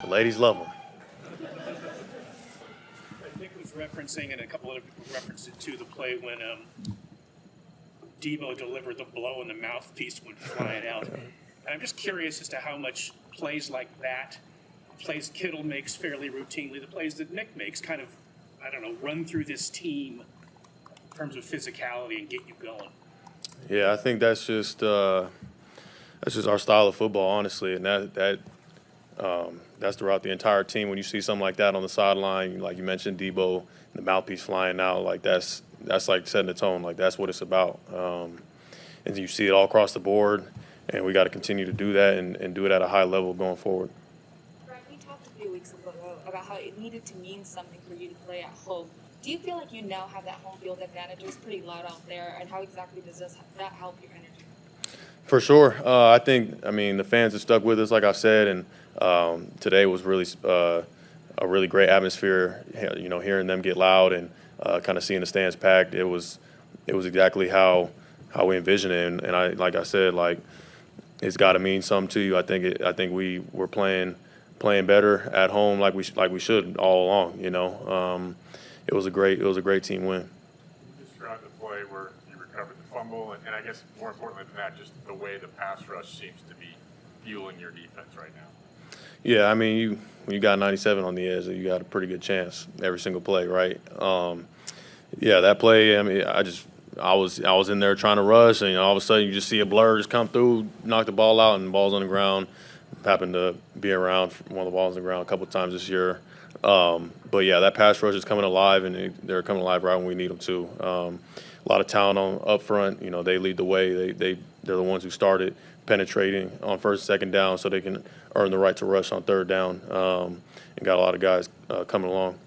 The ladies love them. Nick was referencing, and a couple other people referenced it too, the play when Debo delivered the blow and the mouthpiece went flying out. And I'm just curious as to how much plays like that, plays Kittle makes fairly routinely, the plays that Nick makes kind of, I don't know, run through this team in terms of physicality and get you going. Yeah, I think that's just our style of football, honestly, and that's throughout the entire team. When you see something like that on the sideline, like you mentioned, Debo, the mouthpiece flying out, like that's like setting the tone. Like that's what it's about. And you see it all across the board, and we got to continue to do that and do it at a high level going forward. Brad, we talked a few weeks ago about how it needed to mean something for you to play at home. Do you feel like you now have that home field advantage? It's pretty loud out there, and how exactly does that help your energy? For sure. I mean, the fans have stuck with us, like I said, and today was really a really great atmosphere. You know, hearing them get loud and kind of seeing the stands packed. It was exactly how we envisioned it, and like I said, like it's got to mean something to you. I think we were playing better at home, like we should all along. You know, it was a great team win. Describe the play where you recovered the fumble, and I guess more importantly than that, just the way the pass rush seems to be fueling your defense right now. Yeah, I mean, when you got 97 on the edge, you got a pretty good chance every single play, right? Yeah, that play. I mean, I was in there trying to rush, and all of a sudden you just see a blur just come through, knock the ball out, and the ball's on the ground. Happened to be around one of the balls on the ground a couple of times this year. But yeah, that pass rush is coming alive, and they're coming alive right when we need them to. A lot of talent up front. You know, they lead the way. They're the ones who started penetrating on first and second down, so they can earn the right to rush on third down. And got a lot of guys coming along.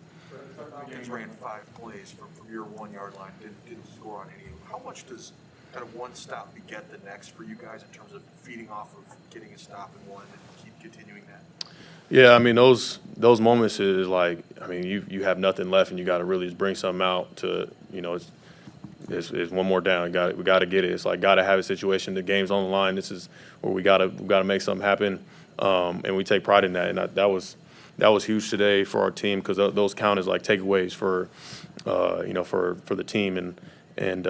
Falcons ran 5 plays from your 1 yard line, didn't score on any of them. How much does kind of one stop beget the next for you guys in terms of feeding off of getting a stop in one and keep continuing that? Yeah, I mean those moments is like, I mean you have nothing left and you got to really just bring something out to, you know, it's one more down. We got to get it. It's like got to have a situation. The game's on the line. This is where we got to make something happen, and we take pride in that. And that was huge today for our team because those count as like takeaways for you know, for the team and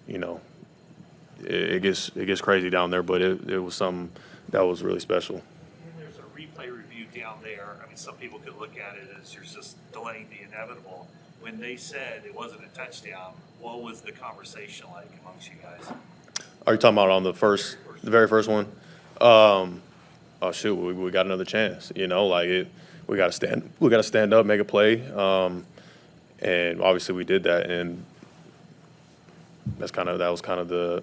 you know, it gets crazy down there, but it was something that was really special. There's a replay review down there. I mean, some people could look at it as you're just delaying the inevitable. When they said it wasn't a touchdown, what was the conversation like amongst you guys? Are you talking about on the very first one? Oh shoot, we got another chance. You know, like we got to stand up, make a play, and obviously we did that, and that was kind of the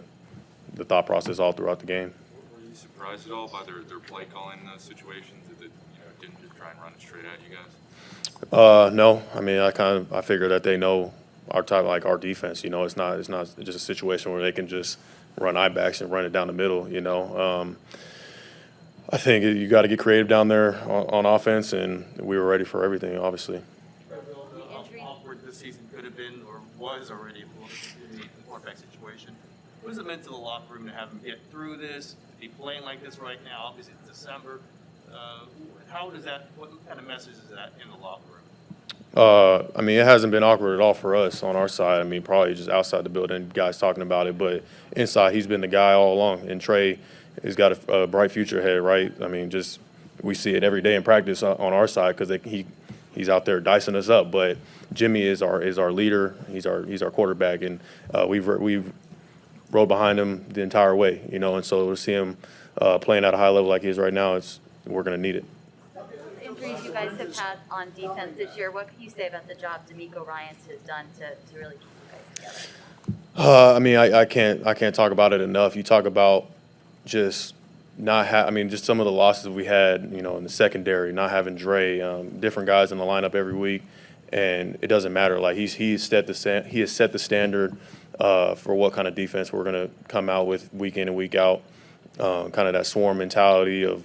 thought process all throughout the game. Were you surprised at all by their play calling in those situations? That didn't just try and run it straight at you guys? No, I mean I figure that they know our type, like our defense. You know, it's not just a situation where they can just run eye backs and run it down the middle. You know, I think you got to get creative down there on offense, and we were ready for everything, obviously. How awkward this season could have been, or was already, in the quarterback situation. What has it meant to the locker room to have them get through this, to be playing like this right now? Obviously, it's December. What kind of message is that in the locker room? I mean, it hasn't been awkward at all for us on our side. I mean, probably just outside the building, guys talking about it. But inside, he's been the guy all along. And Trey has got a bright future ahead, right? I mean, just we see it every day in practice on our side because he's out there dicing us up. But Jimmy is our leader. He's our quarterback, and we've rode behind him the entire way, you know. And so to see him playing at a high level like he is right now, we're going to need it. The injuries you guys have had on defense this year, what can you say about the job D'Amico Ryans has done to really keep you guys together? I mean, I can't talk about it enough. You talk about just just some of the losses we had, you know, in the secondary, not having Dre, different guys in the lineup every week, and it doesn't matter. Like he has set the standard for what kind of defense we're going to come out with week in and week out. Kind of that swarm mentality of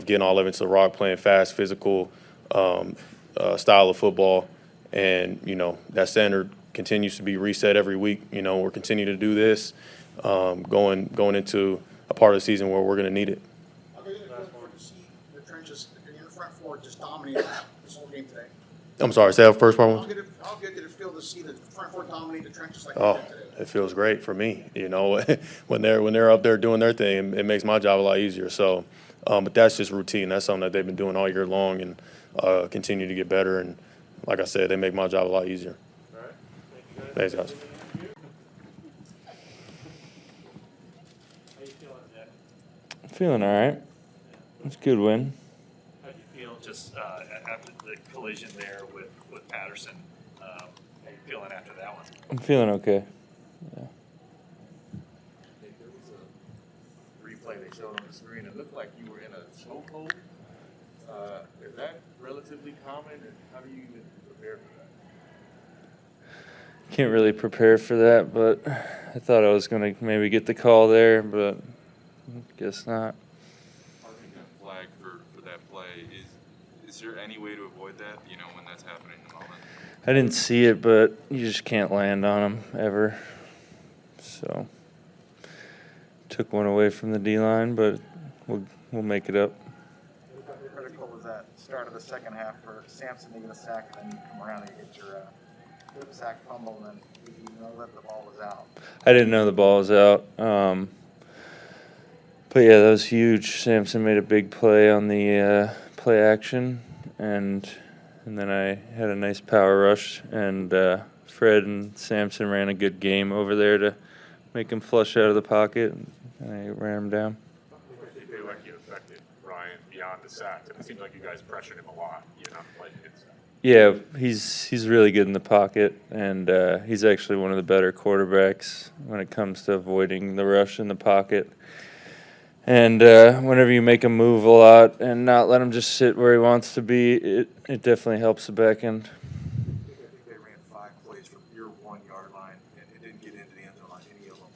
getting all of it to the rock, playing fast, physical style of football, and you know that standard continues to be reset every week. You know, we're continuing to do this, going into a part of the season where we're going to need it. I'll get you to see the trenches in the front four just dominate this whole game today? I'm sorry, say that first part one. How good did it feel to see the front four dominate the trenches like Oh, they did today? it feels great for me. You know, when they're up there doing their thing, it makes my job a lot easier. So, but that's just routine. That's something that they've been doing all year long and continue to get better. And like I said, they make my job a lot easier. All right. Thank you, guys. Thanks, guys. Feeling all right. It's a good win. How do you feel just after the collision there with Patterson? How you feeling after that one? I'm feeling okay. Yeah. There was a replay they showed on the screen. It looked like you were in a chokehold. Is that relatively common, and how do you even prepare for that? Can't really prepare for that, but I thought I was going to maybe get the call there, but guess not. Flag for that play. Is there any way to avoid that, you know, when that's happening in the moment? I didn't see it, but you just can't land on them ever. So took one away from the D-line, but we'll make it up. How critical was that start of the second half for Sampson to get a sack, and then you come around and you get your sack fumble, and then you know that the ball was out? I didn't know the ball was out. But yeah, that was huge. Sampson made a big play on the play action, and then I had a nice power rush, and Fred and Sampson ran a good game over there to make him flush out of the pocket, and I ran him down. I think they like you affected Ryan beyond the sacks. It seems like you guys pressured him a lot. You know, like it's. Yeah, he's really good in the pocket, and he's actually one of the better quarterbacks when it comes to avoiding the rush in the pocket. And whenever you make him move a lot and not let him just sit where he wants to be, it definitely helps the back end. I think they ran 5 plays from your 1 yard line, and it didn't get into the end zone on any of them.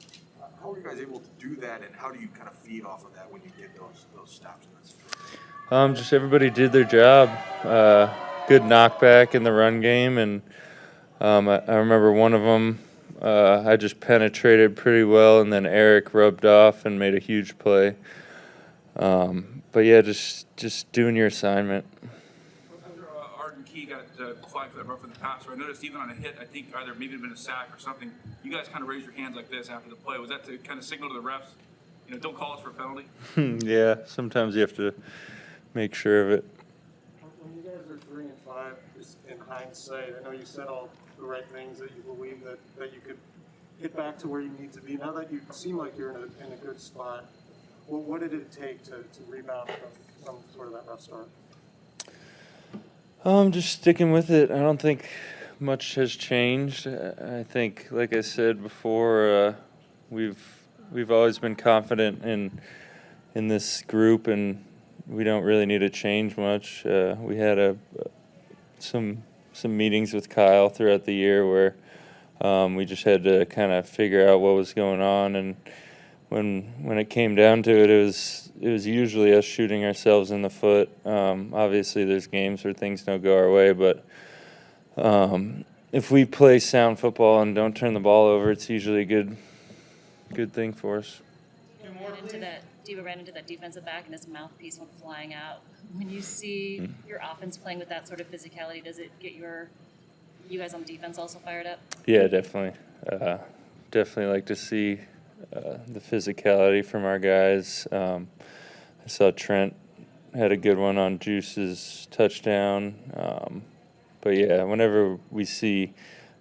How are you guys able to do that, and how do you kind of feed off of that when you get those stops in this? Just everybody did their job. Good knockback in the run game, and I remember one of them. I just penetrated pretty well, and then Eric rubbed off and made a huge play. But yeah, just doing your assignment. Arden Key got flagged for that rough in the passer. I noticed even on a hit, I think either maybe been a sack or something. You guys kind of raised your hands like this after the play. Was that to kind of signal to the refs, you know, don't call us for a penalty? Yeah, sometimes you have to make sure of it. When you guys are 3-5, just in hindsight, I know you said all the right things that you believe that you could get back to where you need to be. Now that you seem like you're in a good spot, what did it take to rebound from sort of that rough start? Just sticking with it. I don't think much has changed. I think, like I said before, we've always been confident in this group, and we don't really need to change much. We had some meetings with Kyle throughout the year where we just had to kind of figure out what was going on, and when it came down to it, it was usually us shooting ourselves in the foot. Obviously, there's games where things don't go our way, but if we play sound football and don't turn the ball over, it's usually a good thing for us. Diva ran into that defensive back and his mouthpiece went flying out. When you see your offense playing with that sort of physicality, does it get you guys on defense also fired up? Yeah, definitely. Definitely like to see the physicality from our guys. I saw Trent had a good one on Juice's touchdown. But yeah, whenever we see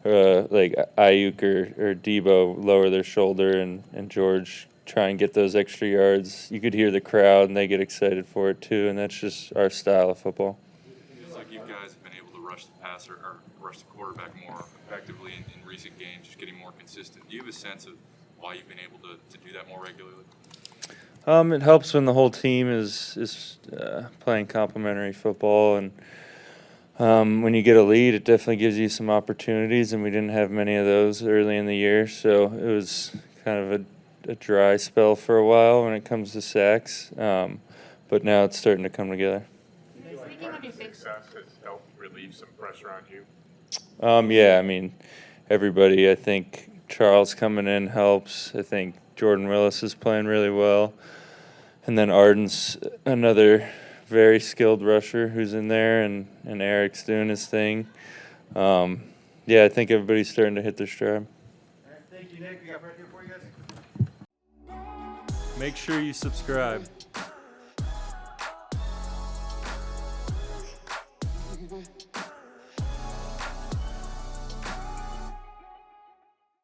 like Ayuk or Debo lower their shoulder and George try and get those extra yards, you could hear the crowd and they get excited for it too, and that's just our style of football. It feels like you guys have been able to rush the passer or rush the quarterback more effectively in recent games, just getting more consistent. Do you have a sense of why you've been able to do that more regularly? It helps when the whole team is playing complementary football, and when you get a lead, it definitely gives you some opportunities, and we didn't have many of those early in the year, so it was kind of a dry spell for a while when it comes to sacks, but now it's starting to come together. Success has helped relieve some pressure on you. Yeah, I mean, everybody. I think Charles coming in helps. I think Jordan Willis is playing really well, and then Arden's another very skilled rusher who's in there, and Eric's doing his thing. Yeah, I think everybody's starting to hit their stride. Thank you, Nick. We got right here for you guys. Make sure you subscribe.